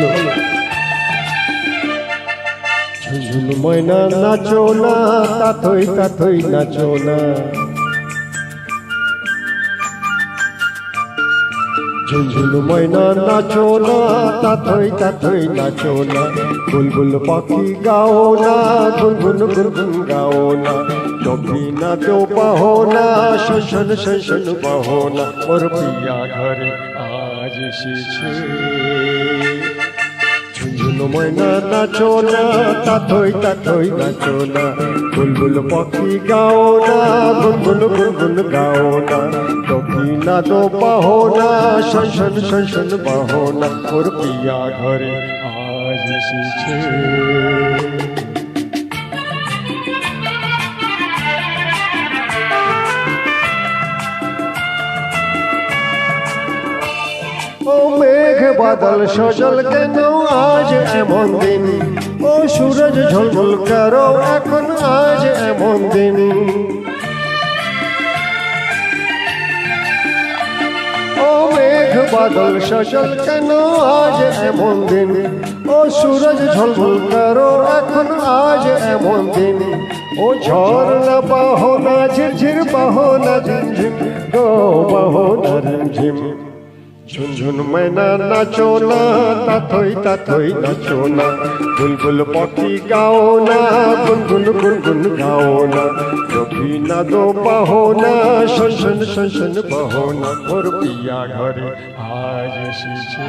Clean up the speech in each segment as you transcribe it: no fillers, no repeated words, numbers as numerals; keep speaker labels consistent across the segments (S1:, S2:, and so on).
S1: বলো ঝুনঝুন ময়না নাচো না তাথই নাচো না ঝুনঝুন ময়না নাচো না তাথই নাচো না বুলবুল পাখি গাও না গুনগুন গুনগুন গাও না চোখি না দো বাহো না শোষণ শোষণ বাহো না মোর প্রিয়া ঘরে আজ এসেছে ঝুনঝুন ময়না নাচো না তাথই নাচো না বুলবুল পাখি গাও না গুনগুন গুনগুন গাও না চোখি না দো বাহো না শোষণ শোষণ বাহো না মোর প্রিয়া ঘরে আজ এসেছে ও মেঘ বাদল সজল কেন আজ এমন দিন ও সূরজ ঝলমল করো এখন আজ এমন দিন ও মেঘ বাদল সজল কেন আজ এমন দিন ও সূরজ ঝলমল করো এখন আজ এমন দিন ও ঝর্ণা বাহো না ঝিরঝির বাহো না ঝিমঝিম গো বাহো না ঝিমঝিম ঝুনঝুন ময়না নাচো না তাথই নাচো না বুলবুল পাখি গাও না গুনগুন গুনগুন গাও না চোখি না দো বাহো না শোষণ শোষণ বাহো না মোর প্রিয়া ঘরে আজ এসেছে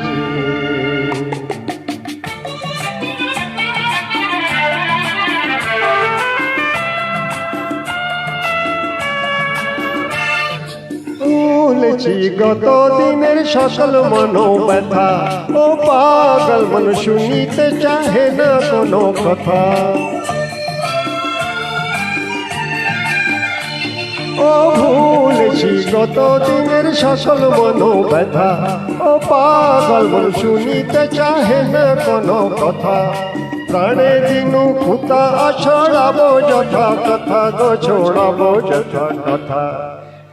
S1: ভুলেছি গত দিনের সকল মনোব্যথা ও পাগল মন শুনিতে চাহে না কোনো কথা ও ভুলেছি গত দিনের সকল মনোব্যথা ও পাগল মন শুনিতে চাহে না কোনো কথা প্রাণে দিনু খুতা ছড়াবো যথা কথা গো ছড়াবো যথা কথা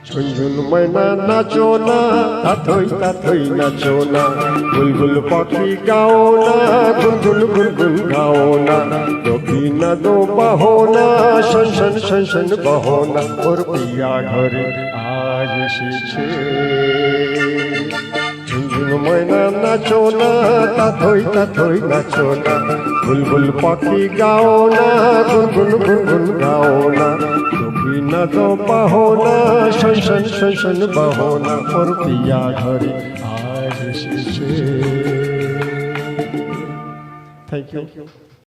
S1: ঝুনঝুন ময়না নাচো না তাথই নাচো না বুলবুল পাখি গাও না গুনগুন গুনগুন গাও না চোখি না দো বাহো না শোষণ শোষণ বাহো না মোর প্রিয়া ঘরে আজ এসেছে ঝুনঝুন ময়না নাচো না তাথই নাচো না বুলবুল পাখি গাও না গুনগুন গুনগুন গাও না চোখি না দো বাহো না শোষণ শোষণ বাহো না মোর প্রিয়া ঘরে আজ এসেছে থ্যাংক ইউ